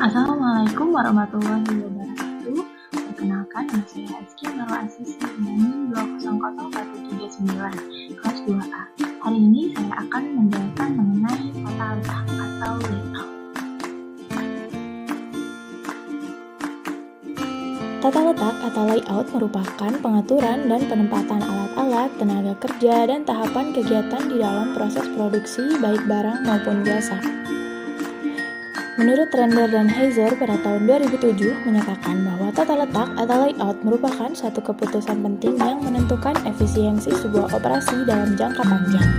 Assalamualaikum warahmatullahi wabarakatuh. Perkenalkan, nama saya Rizky Nurul Asisi dengan NIM 2011399, kelas 2A. Hari ini saya akan menjelaskan mengenai tata letak atau layout. Tata letak atau layout merupakan pengaturan dan penempatan alat-alat, tenaga kerja, dan tahapan kegiatan di dalam proses produksi baik barang maupun jasa. Menurut Render dan Heiser pada tahun 2007 menyatakan bahwa tata letak atau layout merupakan satu keputusan penting yang menentukan efisiensi sebuah operasi dalam jangka panjang.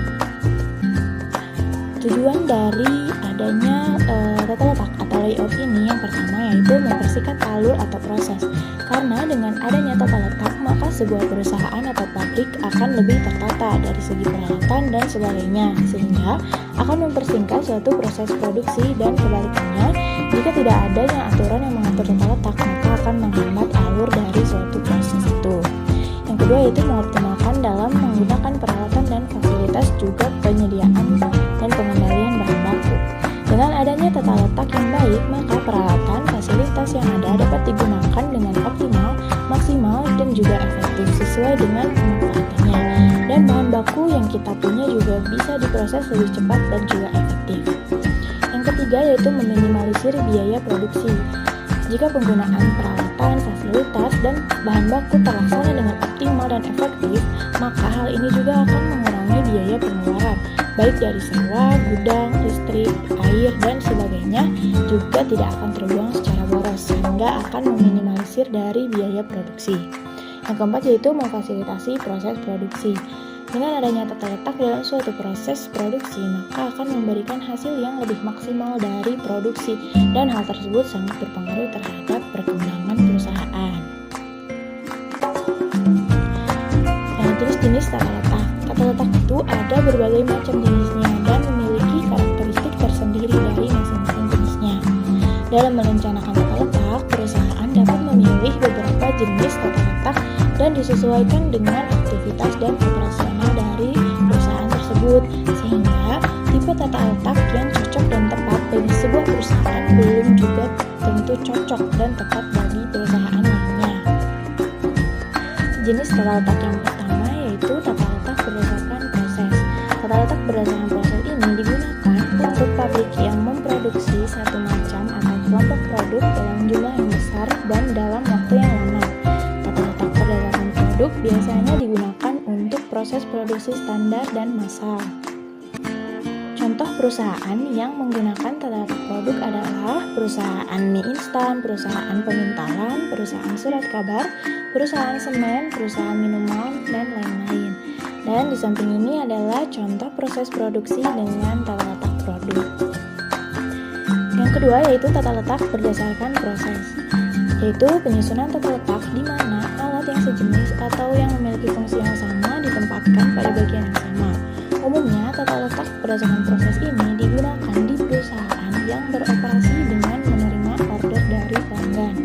Tujuan dari adanya tata letak atau layout ini yang pertama yaitu mempersingkat alur atau proses. Karena dengan adanya tata letak, maka sebuah perusahaan atau pabrik akan lebih tertata dari segi peralatan dan sebagainya, sehingga akan mempersingkat suatu proses produksi, dan kebalikannya, jika tidak adanya aturan yang mengatur tata letak, maka akan menghambat alur dari suatu proses itu. Yang kedua yaitu mengoptimalkan dalam menggunakan peralatan dan fasilitas, juga penyediaan dan pengendalian bahan baku. Dengan adanya tata letak yang baik, maka peralatan, fasilitas yang ada dapat digunakan dengan optimal, maksimal, dan juga efektif sesuai dengan pemanfaatannya. Dan bahan baku yang kita punya juga bisa diproses lebih cepat dan juga efektif. Yang ketiga yaitu meminimalisir biaya produksi. Jika penggunaan peralatan, fasilitas, dan bahan baku terlaksana dengan optimal dan efektif, maka hal ini juga akan mengurangi biaya pengeluaran, baik dari sewa, gudang, listrik, air, dan sebagainya, juga tidak akan terbuang secara boros, sehingga akan meminimalisir dari biaya produksi. Yang keempat yaitu memfasilitasi proses produksi. Dengan adanya tata letak dalam suatu proses produksi, maka akan memberikan hasil yang lebih maksimal dari produksi, dan hal tersebut sangat berpengaruh terhadap perkembangan perusahaan. Nah, jenis tata letak. Tata letak itu ada berbagai macam jenisnya dan memiliki karakteristik tersendiri dari masing-masing jenisnya. Dalam merencanakan tata letak, perusahaan dapat memilih beberapa jenis tata letak dan disesuaikan dengan aktivitas dan operasional dari perusahaan tersebut, sehingga tipe tata letak yang cocok dan tepat bagi sebuah perusahaan belum juga tentu cocok dan tepat bagi perusahaan lainnya. Jenis tata letak yang pertama yaitu tata letak berdasarkan proses. Tata letak berdasarkan proses ini digunakan untuk pabrik yang memproduksi satu macam atau kelompok produk dalam jumlah yang besar dan dalam waktu yang lama. Tata letak berdasarkan produk biasanya digunakan untuk proses produksi standar dan massal. Contoh perusahaan yang menggunakan tata letak produk adalah perusahaan mie instan, perusahaan pemintalan, perusahaan surat kabar, perusahaan semen, perusahaan minuman, dan lain-lain. Dan di samping ini adalah contoh proses produksi dengan tata letak produk. Yang kedua yaitu tata letak berdasarkan proses, yaitu penyusunan tata letak di mana alat yang sejenis atau yang memiliki fungsi yang sama ditempatkan pada bagian yang sama. Umumnya, tata letak berdasarkan proses ini digunakan di perusahaan yang beroperasi dengan menerima order dari pelanggan.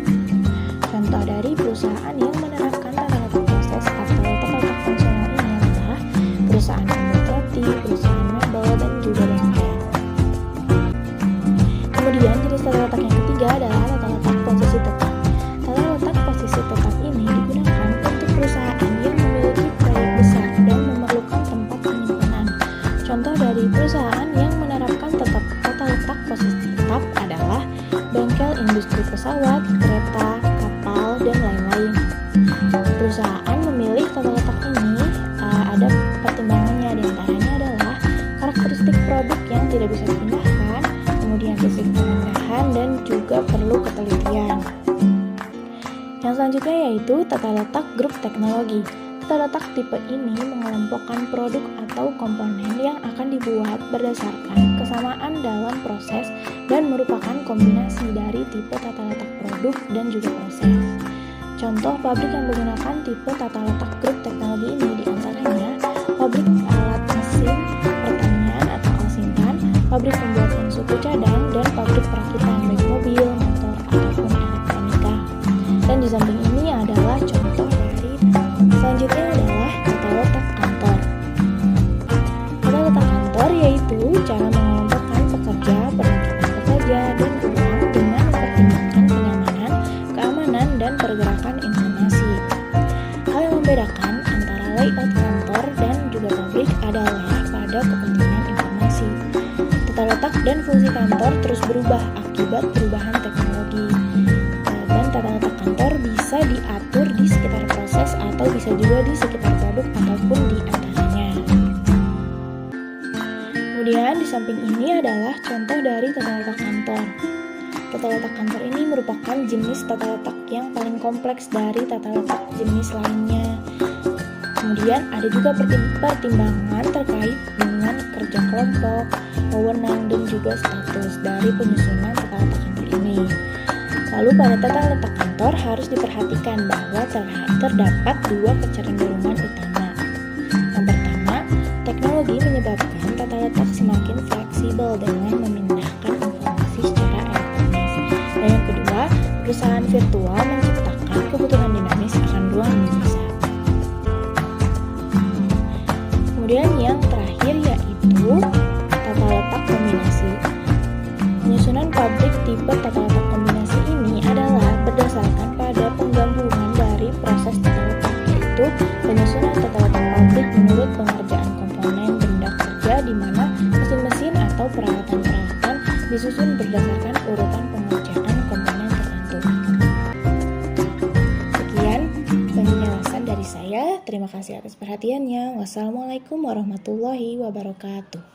Contoh dari perusahaan yang menerapkan tata letak proses atau tata letak fungsional ini adalah perusahaan pembuat roti, perusahaan mebel, dan juga lain-lain. Kemudian, jenis tata letak yang ketiga adalah tata letak posisi tetap. Tata letak posisi tetap ini digunakan untuk perusahaan yang memiliki proyek besar dan memerlukan tempat penyimpanan. Contoh dari perusahaan yang menerapkan tata letak posisi tetap adalah bengkel industri pesawat, kereta, kapal, dan lain-lain. Perusahaan memilih tata letak ini ada pertimbangannya, diantaranya adalah karakteristik produk yang tidak bisa dipindahkan, kemudian risiko pemindahan, dan juga perlu ketelitian. Yang selanjutnya yaitu tata letak grup teknologi. Tata letak tipe ini mengelompokkan produk atau komponen yang akan dibuat berdasarkan kesamaan dalam proses dan merupakan kombinasi dari tipe tata letak produk dan juga proses. Contoh pabrik yang menggunakan tipe tata letak grup teknologi ini diantaranya pabrik alat mesin pertanian atau Alsintan, pabrik pembuatan suku cadang, dan pabrik perakitan baik mobil, motor, ataupun elektronika. Dan di samping ini adalah contoh dari selanjutnya adalah tata letak kantor. Tata letak kantor yaitu cara mengelompokkan pekerja, penempatan pekerja, dan ruang membedakan antara layout kantor dan juga pabrik adalah pada kepentingan informasi. Tata letak dan fungsi kantor terus berubah akibat perubahan teknologi. Dan tata letak kantor bisa diatur di sekitar proses atau bisa juga di sekitar produk ataupun di antaranya. Kemudian di samping ini adalah contoh dari tata letak kantor. Tata letak kantor ini merupakan jenis tata letak yang paling kompleks dari tata letak jenis lainnya. Kemudian ada juga pertimbangan terkait dengan kerja kelompok, wewenang, dan juga status dari penyusunan tata letak kantor ini. Lalu pada tata letak kantor harus diperhatikan bahwa terdapat dua kecenderungan utama. Yang pertama, teknologi menyebabkan tata letak semakin fleksibel dengan memindahkan informasi secara elektronis. Dan yang kedua, perusahaan virtual menciptakan kebutuhan dinamis akan ruang yang bisa. Kemudian yang terakhir yaitu tata letak kombinasi. Penyusunan pabrik tipe tata letak kombinasi ini adalah berdasarkan pada penggabungan dari proses tata letak, yaitu penyusunan tata letak pabrik menurut pengerjaan komponen benda kerja di mana mesin-mesin atau peralatan-peralatan disusun berdasarkan urutan pengerjaan komponen tertentu. Sekian penjelasan dari saya. Terima kasih atas perhatiannya. Wassalamualaikum warahmatullahi wabarakatuh.